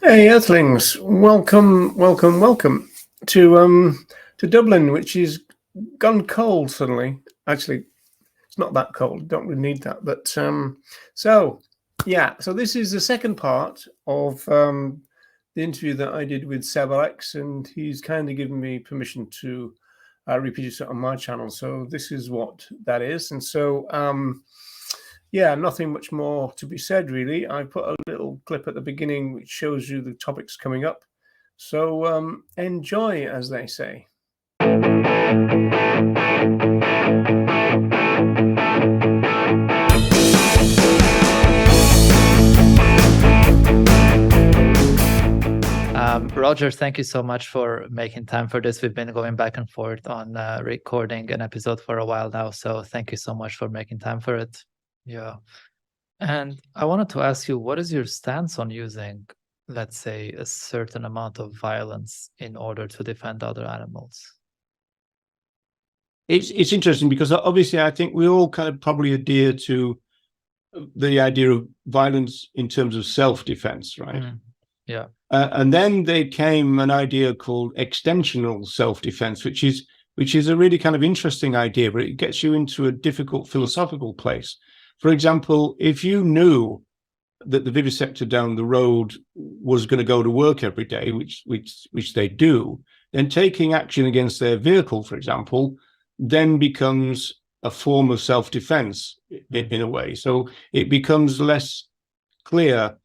Hey, Earthlings! Welcome to Dublin, which is gone cold suddenly. Actually, it's not that cold. Don't really need that. But so this is the second part of the interview that I did with Seb Alex, and he's kindly given me permission to reproduce it on my channel. So this is what that is, and so. Nothing much more to be said, really. I put a little clip at the beginning which shows you the topics coming up. So enjoy, as they say. Roger, thank you so much for making time for this. We've been going back and forth on recording an episode for a while now, so thank you so much for making time for it. Yeah. And I wanted to ask you, what is your stance on using, let's say, a certain amount of violence in order to defend other animals? It's interesting because obviously I think we all kind of probably adhere to the idea of violence in terms of self-defense, right? Yeah. And then there came an idea called extensional self-defense, which is a really kind of interesting idea, but it gets you into a difficult philosophical place. For example, if you knew that the vivisector down the road was going to go to work every day, which they do, then taking action against their vehicle, for example, then becomes a form of self-defense in a way. So it becomes less clear,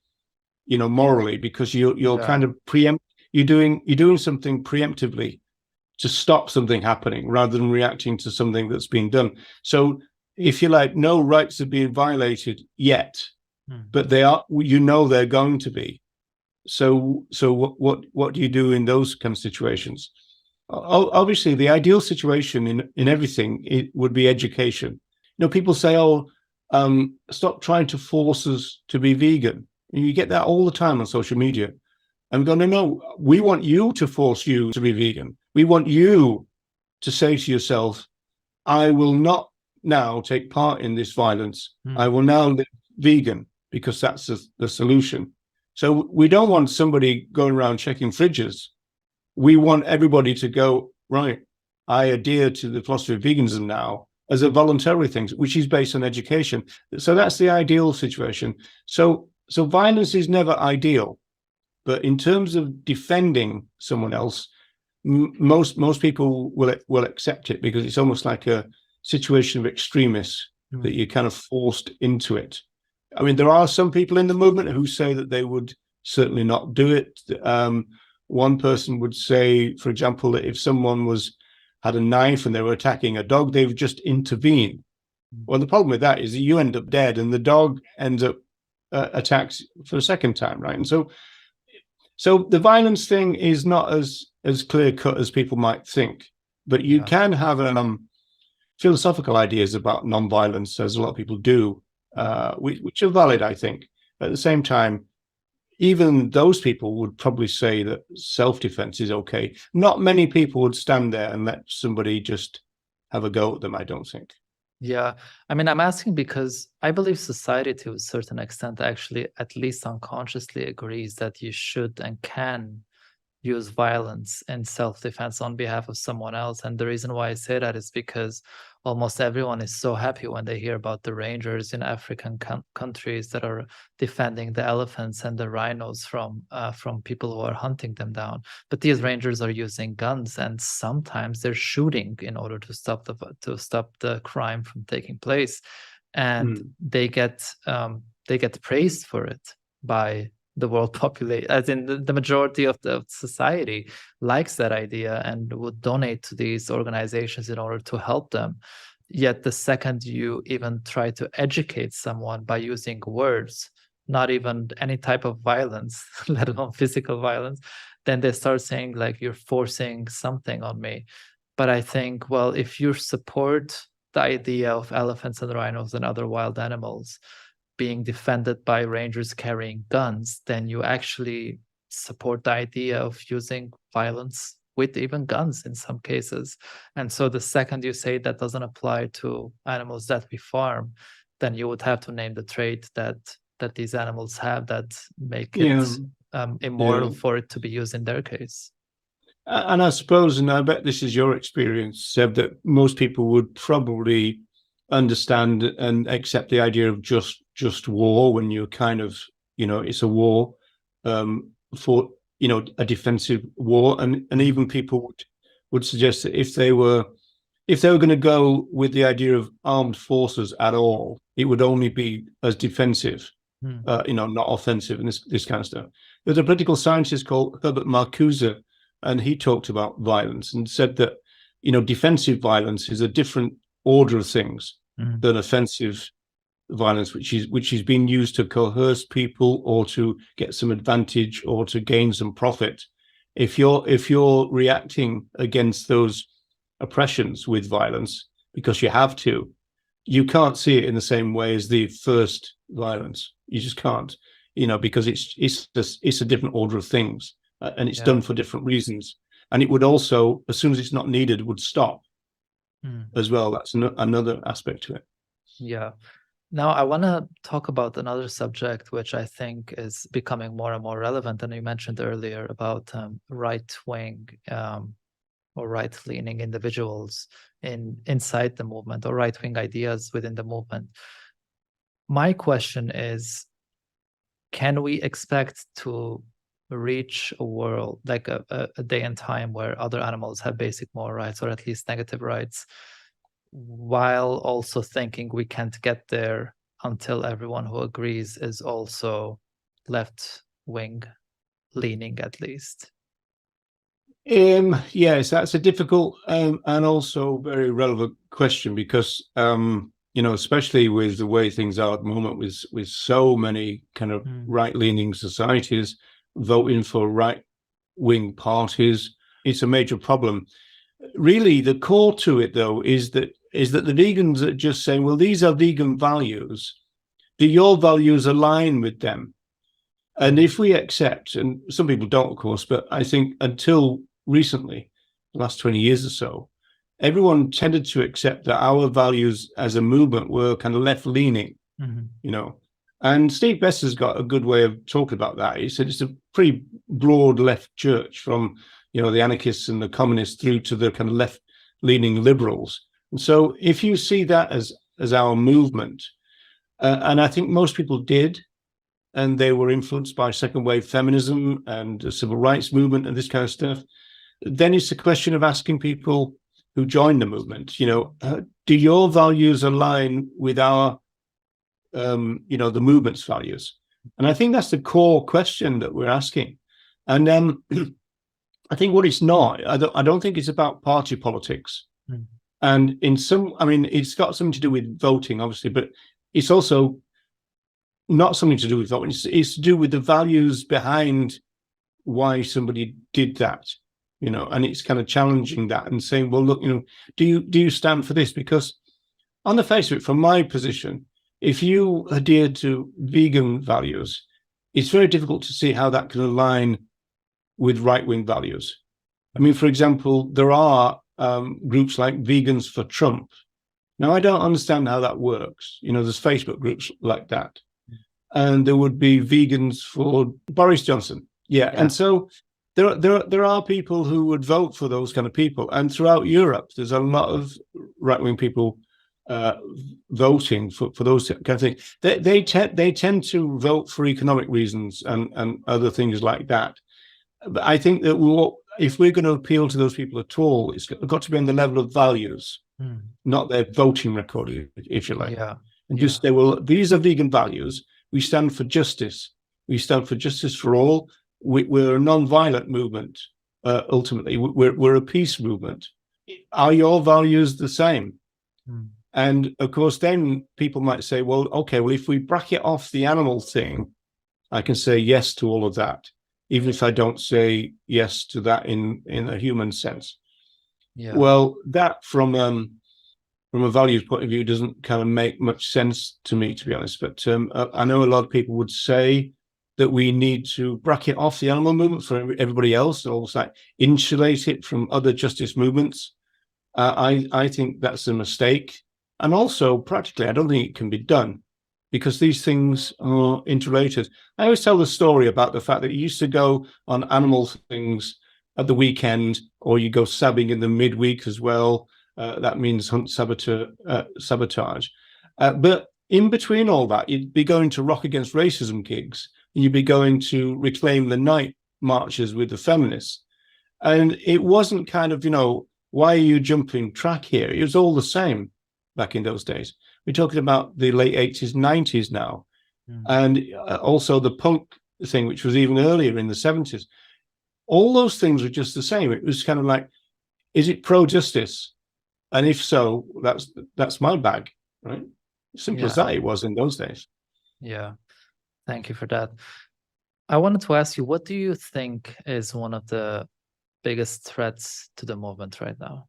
morally, because you're kind of you're doing something preemptively to stop something happening rather than reacting to something that's been done. So if you like, no rights are being violated yet, but they are, they're going to be. So what do you do in those kind of situations? Obviously, the ideal situation in everything, it would be education. People say, stop trying to force us to be vegan. And you get that all the time on social media. I'm going, no, we want you to force you to be vegan. We want you to say to yourself, I will not now take part in this violence. I will now live vegan because that's the solution. So we don't want somebody going around checking fridges. We want everybody to go, right, I adhere to the philosophy of veganism now as a voluntary thing, which is based on education. So that's the ideal situation. So violence is never ideal, but in terms of defending someone else, most people will accept it because it's almost like a situation of extremists that you're kind of forced into it. I mean, there are some people in the movement who say that they would certainly not do it. One person would say, for example, that if someone had a knife and they were attacking a dog, they would just intervene. Well, the problem with that is that you end up dead and the dog ends up attacked for a second time, right? And so the violence thing is not as clear cut as people might think, but you can have philosophical ideas about non-violence, as a lot of people do, which are valid, I think. At the same time, even those people would probably say that self-defense is okay. Not many people would stand there and let somebody just have a go at them, I don't think. Yeah, I mean, I'm asking because I believe society, to a certain extent, actually, at least unconsciously, agrees that you should and can use violence in self-defense on behalf of someone else. And the reason why I say that is because almost everyone is so happy when they hear about the rangers in African countries that are defending the elephants and the rhinos from people who are hunting them down. But these rangers are using guns, and sometimes they're shooting in order to stop the crime from taking place, and they get praised for it by the world population, as in the majority of the society likes that idea and would donate to these organizations in order to help them. Yet the second you even try to educate someone by using words, not even any type of violence, let alone physical violence, then they start saying like, you're forcing something on me. But I think, well, if you support the idea of elephants and rhinos and other wild animals being defended by rangers carrying guns, then you actually support the idea of using violence with even guns in some cases. And so the second you say that doesn't apply to animals that we farm, then you would have to name the trait that these animals have that make it immoral for it to be used in their case. And I suppose, and I bet this is your experience, Seb, that most people would probably understand and accept the idea of just war when you're kind of, it's a war for, a defensive war. And even people would suggest that if they were going to go with the idea of armed forces at all, it would only be as defensive, not offensive and this kind of stuff. There's a political scientist called Herbert Marcuse, and he talked about violence and said that, defensive violence is a different order of things than offensive violence, which is being used to coerce people or to get some advantage or to gain some profit. If you're reacting against those oppressions with violence because you have to, you can't see it in the same way as the first violence. You just can't, because it's a different order of things, and it's done for different reasons. And it would also, as soon as it's not needed, would stop as well. That's another aspect to it. Yeah. Now, I want to talk about another subject, which I think is becoming more and more relevant. And you mentioned earlier about right-wing or right-leaning individuals inside the movement, or right-wing ideas within the movement. My question is, can we expect to reach a world, like a day and time, where other animals have basic moral rights, or at least negative rights, while also thinking we can't get there until everyone who agrees is also left-wing leaning, at least? Yes, that's a difficult and also very relevant question, because especially with the way things are at the moment, with so many kind of right-leaning societies voting for right-wing parties, it's a major problem. Really, the core to it, though, is that the vegans are just saying, well, these are vegan values. Do your values align with them? And if we accept, and some people don't, of course, but I think until recently, the last 20 years or so, everyone tended to accept that our values as a movement were kind of left-leaning, And Steve Besser's got a good way of talking about that. He said it's a pretty broad left church, from the anarchists and the communists through to the kind of left-leaning liberals. And so if you see that as our movement, and I think most people did, and they were influenced by second wave feminism and the civil rights movement and this kind of stuff, then it's a question of asking people who join the movement, do your values align with our the movement's values? And I think that's the core question that we're asking. And I think what it's not, I don't think it's about party politics. And it's got something to do with voting, obviously, but it's also not something to do with voting. It's to do with the values behind why somebody did that, and it's kind of challenging that and saying, well, look, do you stand for this? Because on the face of it, from my position, if you adhere to vegan values, it's very difficult to see how that can align with right-wing values. I mean, for example, there are groups like Vegans for Trump. Now, I don't understand how that works. There's Facebook groups like that. And there would be Vegans for Boris Johnson. Yeah. And so there are people who would vote for those kind of people. And throughout Europe, there's a lot of right-wing people voting for those kind of things. They tend to vote for economic reasons and other things like that. But I think that if we're going to appeal to those people at all, it's got to be on the level of values, not their voting record, if you like. And just say, well, these are vegan values. We stand for justice. We stand for justice for all. We're a non-violent movement. Ultimately, we're a peace movement. Are your values the same? And of course, then people might say, well, okay, well, if we bracket off the animal thing, I can say yes to all of that, even if I don't say yes to that in a human sense. Well, that from a values point of view doesn't kind of make much sense to me, to be honest. But I know a lot of people would say that we need to bracket off the animal movement for everybody else, and almost like insulate it from other justice movements. I think that's a mistake. And also, practically, I don't think it can be done. because these things are interrelated. I always tell the story about the fact that you used to go on animal things at the weekend, or you go sabbing in the midweek as well. That means hunt sabotage. But in between all that, you'd be going to Rock Against Racism gigs, and you'd be going to Reclaim the Night marches with the feminists. And it wasn't kind of, why are you jumping track here? It was all the same back in those days. We're talking about the late 80s, 90s now. And also the punk thing, which was even earlier in the 70s. All those things were just the same. It was kind of like, is it pro-justice? And if so, that's my bag, right? Simple as that it was in those days. Yeah, thank you for that. I wanted to ask you, what do you think is one of the biggest threats to the movement right now?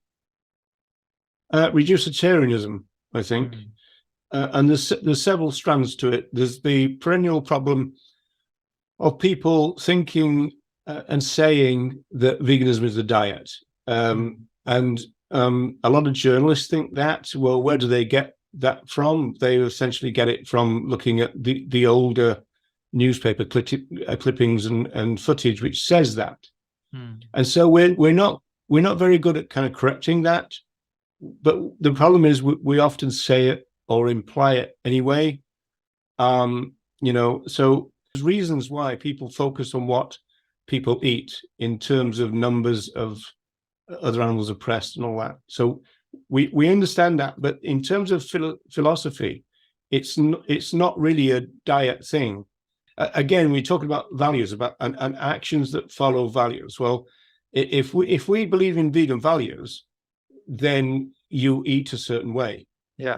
Reducetarianism, I think. And there's several strands to it. There's the perennial problem of people thinking and saying that veganism is a diet. And a lot of journalists think that. Well, where do they get that from? They essentially get it from looking at the older newspaper clippings and footage, which says that. And so we're not very good at kind of correcting that. But the problem is we often say it or imply it anyway. So there's reasons why people focus on what people eat in terms of numbers of other animals oppressed and all that. So we understand that, but in terms of philosophy, it's not really a diet thing. Again, we're talking about values, and actions that follow values. Well, if we believe in vegan values, then you eat a certain way,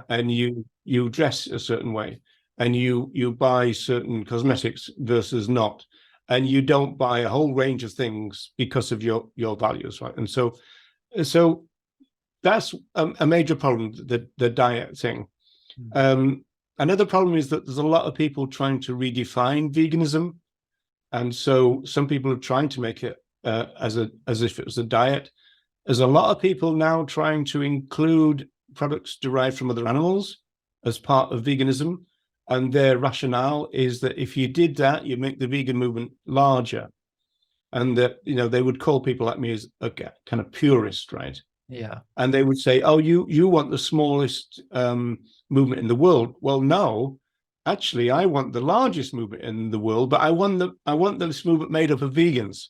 and you dress a certain way, and you buy certain cosmetics versus not, and you don't buy a whole range of things because of your values, right? And so that's a major problem, the diet thing. Another problem is that there's a lot of people trying to redefine veganism, and so some people are trying to make it as if it was a diet. There's a lot of people now trying to include products derived from other animals as part of veganism, and their rationale is that if you did that, you make the vegan movement larger, and that they would call people like me as a kind of purist, right? Yeah. And they would say, oh, you want the smallest movement in the world. Well, no, actually, I want the largest movement in the world, but I want this movement made up of vegans.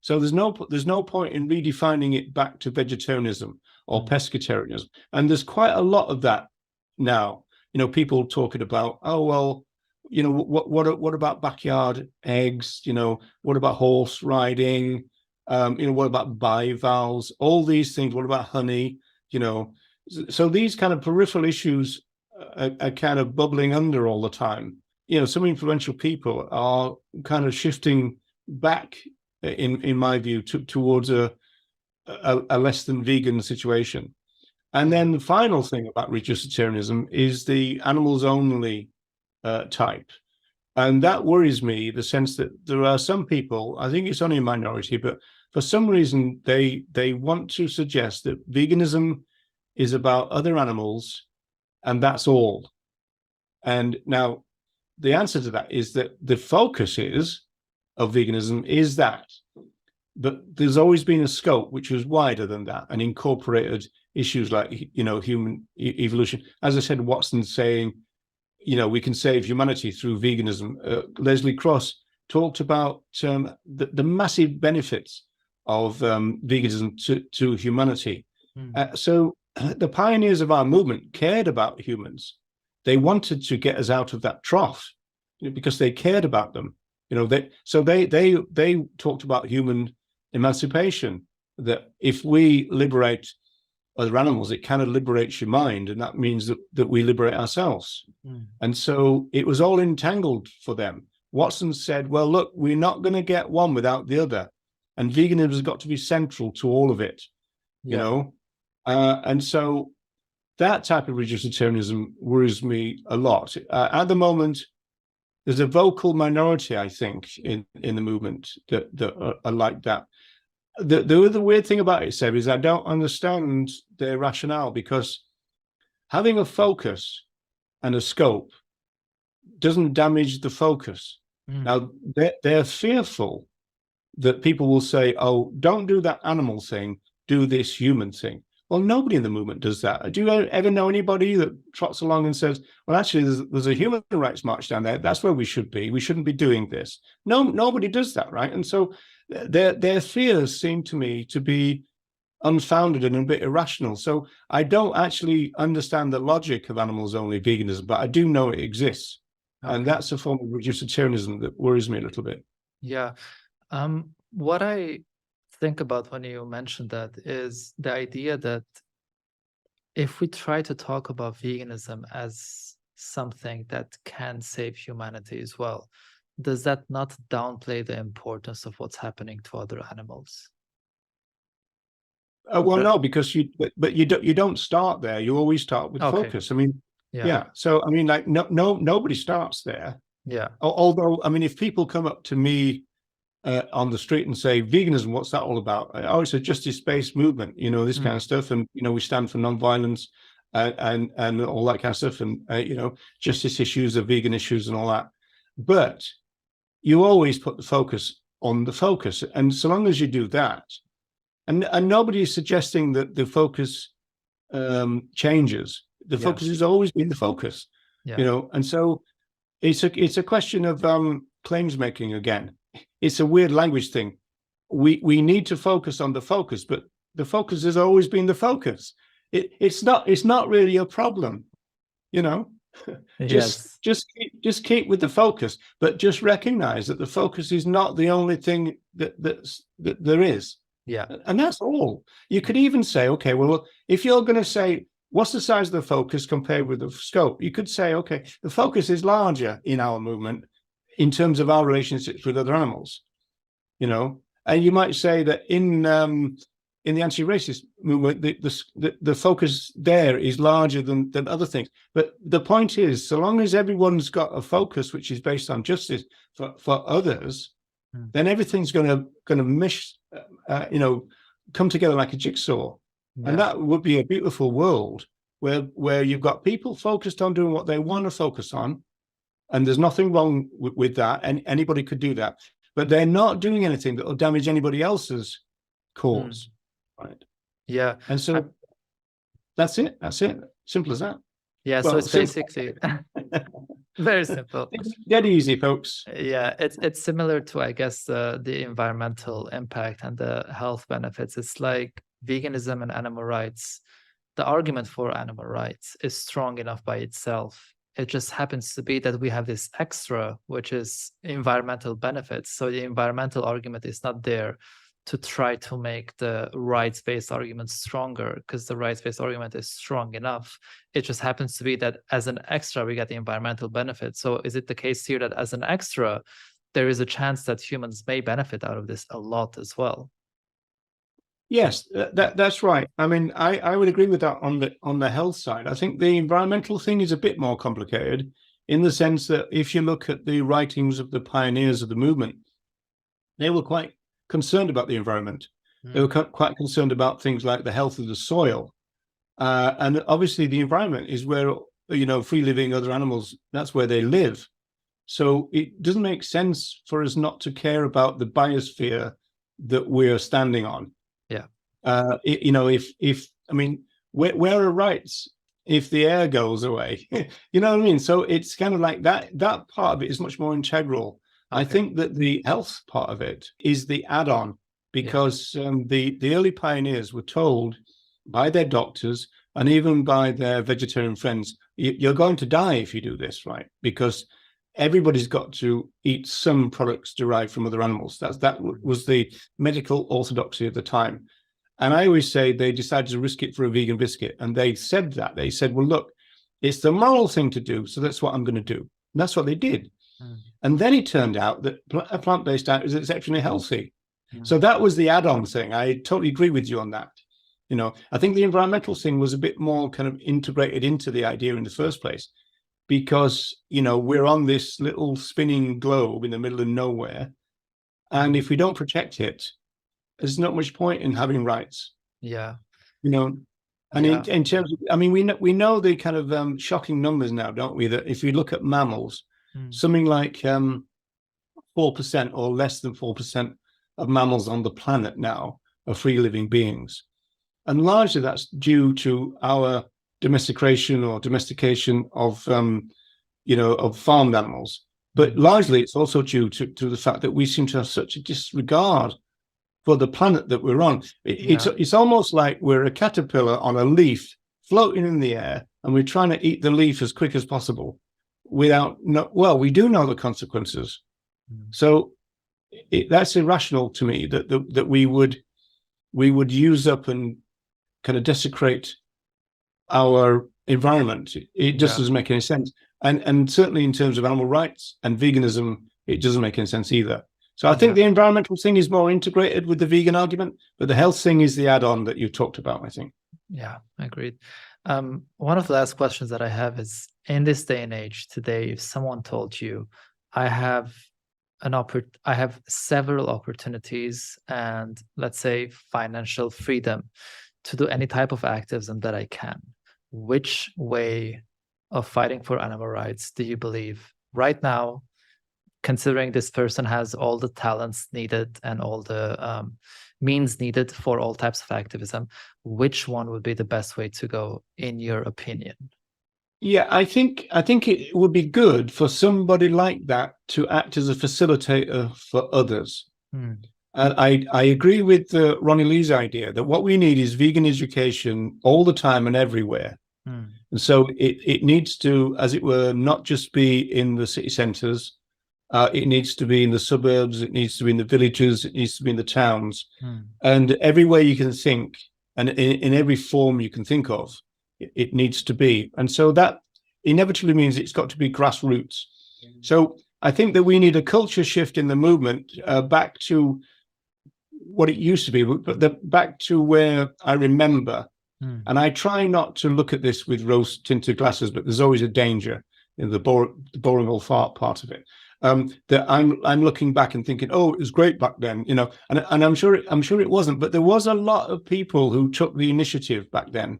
So there's no point in redefining it back to vegetarianism or pescatarianism. And there's quite a lot of that now. People talking about, oh, well, what about backyard eggs? What about horse riding? What about bivalves? All these things. What about honey? So these kind of peripheral issues are kind of bubbling under all the time. Some influential people are kind of shifting back, in my view, towards a less than vegan situation. And then the final thing about reducetarianism is the animals only type. And that worries me, the sense that there are some people, I think it's only a minority, but for some reason they want to suggest that veganism is about other animals and that's all. And now the answer to that is that the focus of veganism is that, but there's always been a scope which was wider than that and incorporated issues like human evolution. As I said, Watson's saying, we can save humanity through veganism. Leslie Cross talked about the massive benefits of veganism to humanity. So the pioneers of our movement cared about humans. They wanted to get us out of that trough because they cared about them. They talked about human emancipation, that if we liberate other animals, it kind of liberates your mind, and that means that we liberate ourselves. And so it was all entangled for them. Watson said, well, look, we're not going to get one without the other, and veganism has got to be central to all of it. And so that type of reducetarianism worries me a lot. At the moment, there's a vocal minority, I think, in the movement that are like that. The other weird thing about it, Seb, is I don't understand their rationale, because having a focus and a scope doesn't damage the focus. Now, they're fearful that people will say, oh, don't do that animal thing, do this human thing. Well, nobody in the movement does that. Do you ever know anybody that trots along and says, well, actually, there's a human rights march down there. That's where we should be. We shouldn't be doing this. No, nobody does that, right? And so their fears seem to me to be unfounded and a bit irrational. So I don't actually understand the logic of animals-only veganism, but I do know it exists. Okay. And that's a form of reducetarianism that worries me a little bit. Yeah. What I think about when you mentioned that is the idea that if we try to talk about veganism as something that can save humanity as well, does that not downplay the importance of what's happening to other animals? Well, no, because you don't start there. You always start with focus. I mean, yeah. So I mean, like nobody starts there. Yeah. Although, I mean, if people come up to me on the street and say, veganism, what's that all about? Oh, it's a justice-based movement, you know, this kind of stuff. And, you know, we stand for non-violence and all that kind of stuff. And, you know, justice issues are vegan issues and all that. But you always put the focus on the focus. And so long as you do that, and nobody is suggesting that the focus changes. The focus has always been the focus, you know, and so it's a question of claims making again. It's a weird language thing. We need to focus on the focus, but the focus has always been the focus. It's not really a problem, you know. Just keep with the focus, but just recognize that the focus is not the only thing that there is. Yeah, and that's all. You could even say, okay, well, if you're going to say, what's the size of the focus compared with the scope? You could say, okay, the focus is larger in our movement in terms of our relationships with other animals, you know. And you might say that in the anti-racist movement, the focus there is larger than other things. But the point is, so long as everyone's got a focus which is based on justice for others, then everything's going to mesh, you know, come together like a jigsaw. Yeah. And that would be a beautiful world where you've got people focused on doing what they want to focus on, and there's nothing wrong with that, and anybody could do that, but they're not doing anything that will damage anybody else's cause, right? Yeah. And so that's it. Simple as that. Yeah. Well, so it's basically very simple. It's dead easy, folks. Yeah, it's similar to, I guess, the environmental impact and the health benefits. It's like veganism and animal rights. The argument for animal rights is strong enough by itself. It just happens to be that we have this extra, which is environmental benefits. So the environmental argument is not there to try to make the rights-based argument stronger, because the rights-based argument is strong enough. It just happens to be that as an extra, we get the environmental benefit. So is it the case here that as an extra, there is a chance that humans may benefit out of this a lot as well? Yes, that's right. I mean, I would agree with that on the health side. I think the environmental thing is a bit more complicated in the sense that if you look at the writings of the pioneers of the movement, they were quite concerned about the environment. They were quite concerned about things like the health of the soil. And obviously the environment is where, you know, free living other animals, that's where they live. So it doesn't make sense for us not to care about the biosphere that we're standing on. Yeah. You know, if I mean, where are rights if the air goes away? You know what I mean? So it's kind of like that part of it is much more integral. Okay. I think that the health part of it is the add-on, because the early pioneers were told by their doctors and even by their vegetarian friends, you're going to die if you do this, right? Because everybody's got to eat some products derived from other animals. That was the medical orthodoxy of the time. And I always say they decided to risk it for a vegan biscuit. And they said that. They said, well, look, it's the moral thing to do, so that's what I'm going to do. And that's what they did. And then it turned out that a plant-based diet is exceptionally healthy. So that was the add-on thing. I totally agree with you on that. You know, I think the environmental thing was a bit more kind of integrated into the idea in the first place, because, you know, we're on this little spinning globe in the middle of nowhere. And if we don't protect it, there's not much point in having rights. Yeah. You know, and in terms of, I mean, we know the kind of shocking numbers now, don't we? That if you look at mammals, something like 4% or less than 4% of mammals on the planet now are free living beings. And largely that's due to our domestication of of farmed animals. But largely it's also due to the fact that we seem to have such a disregard for the planet that we're on. It's almost like we're a caterpillar on a leaf floating in the air, and we're trying to eat the leaf as quick as possible without, we do know the consequences. So that's irrational to me that we would use up and kind of desecrate our environment. It just doesn't make any sense. And certainly in terms of animal rights and veganism, it doesn't make any sense either. So I think the environmental thing is more integrated with the vegan argument, but the health thing is the add-on that you talked about, I think. Yeah, agreed. One of the last questions that I have is, in this day and age today, if someone told you, I have several opportunities and, let's say, financial freedom to do any type of activism that I can, which way of fighting for animal rights do you believe right now, considering this person has all the talents needed and all the means needed for all types of activism, which one would be the best way to go, in your opinion? Yeah, I think it would be good for somebody like that to act as a facilitator for others. And I agree with Ronnie Lee's idea that what we need is vegan education all the time and everywhere. And so it needs to, as it were, not just be in the city centres. It needs to be in the suburbs. It needs to be in the villages. It needs to be in the towns. And everywhere you can think, and in every form you can think of, it needs to be. And so that inevitably means it's got to be grassroots. So I think that we need a culture shift in the movement back to what it used to be, but back to where I remember. And I try not to look at this with rose-tinted glasses, but there's always a danger in the boring old fart part of it. That I'm looking back and thinking, oh, it was great back then, and I'm sure it wasn't, but there was a lot of people who took the initiative back then,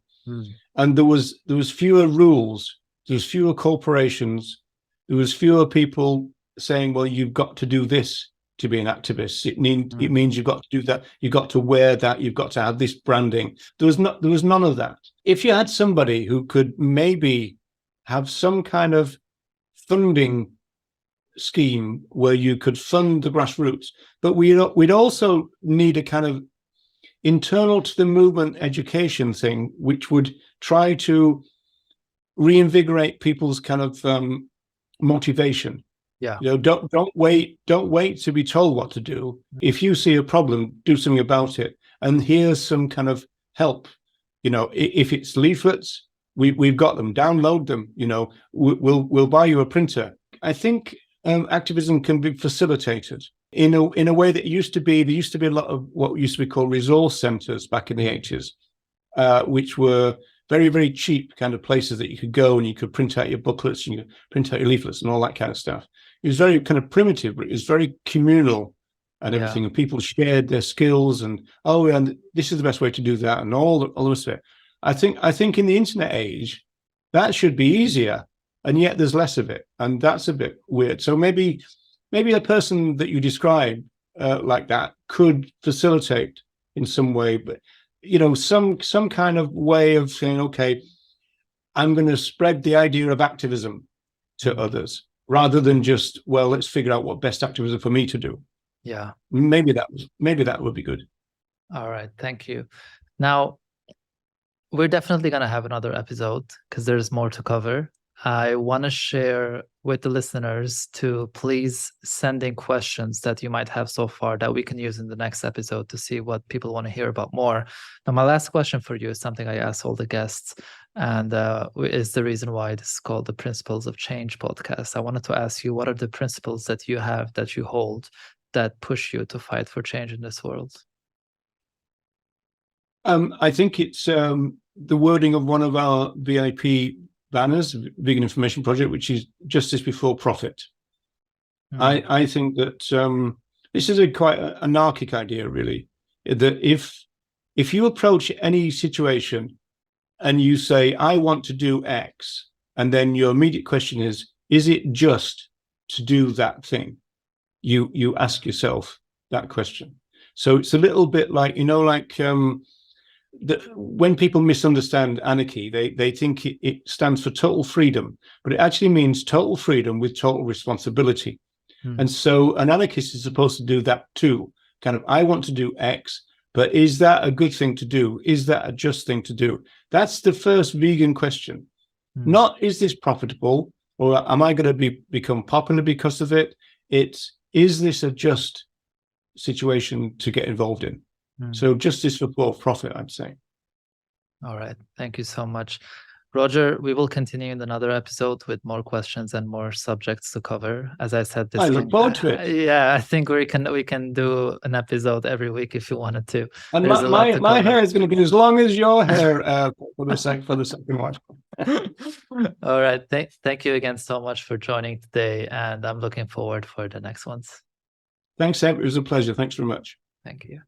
and there was fewer rules, there was fewer corporations, there was fewer people saying, well, you've got to do this to be an activist. It means you've got to do that, you've got to wear that, you've got to have this branding. There was none of that. If you had somebody who could maybe have some kind of funding scheme where you could fund the grassroots, but we'd also need a kind of internal to the movement education thing, which would try to reinvigorate people's kind of motivation. Don't wait to be told what to do. If you see a problem, do something about it, and here's some kind of help. If it's leaflets, we've got them. Download them. We'll buy you a printer. I think activism can be facilitated in a way that there used to be a lot of what used to be called resource centers back in the 80s, which were very, very cheap kind of places that you could go and you could print out your booklets and you could print out your leaflets and all that kind of stuff. It was very kind of primitive, but it was very communal and everything. And people shared their skills and this is the best way to do that and all the rest of it. I think in the internet age, that should be easier. And yet there's less of it, and that's a bit weird. So maybe a person that you describe like that could facilitate in some way, but some kind of way of saying, okay, I'm going to spread the idea of activism to others, rather than just, well, let's figure out what best activism for me to do. Yeah, maybe that would be good. All right, thank you. Now, we're definitely going to have another episode because there's more to cover. I want to share with the listeners to please send in questions that you might have so far that we can use in the next episode to see what people want to hear about more. Now, my last question for you is something I ask all the guests, and is the reason why this is called the Principles of Change podcast. I wanted to ask you, what are the principles that you have, that you hold, that push you to fight for change in this world? I think it's the wording of one of our VIP banners, Vegan Information Project, which is justice before profit. I think that this is a quite anarchic idea, really, that if you approach any situation and you say, I want to do X, and then your immediate question is it just to do that thing, you ask yourself that question. So it's a little bit like, when people misunderstand anarchy, they think it stands for total freedom, but it actually means total freedom with total responsibility. And so an anarchist is supposed to do that too. Kind of, I want to do X, but is that a good thing to do? Is that a just thing to do? That's the first vegan question. Not, is this profitable, or am I going to become popular because of it? It's, is this a just situation to get involved in? So justice for profit, I'm saying. All right. Thank you so much. Roger, we will continue in another episode with more questions and more subjects to cover. As I said, I look forward to it. Yeah, I think we can do an episode every week if you wanted to. And my hair is going to be as long as your hair for the second one. All right. Thank you again so much for joining today, and I'm looking forward for the next ones. Thanks, Seb. It was a pleasure. Thanks very much. Thank you.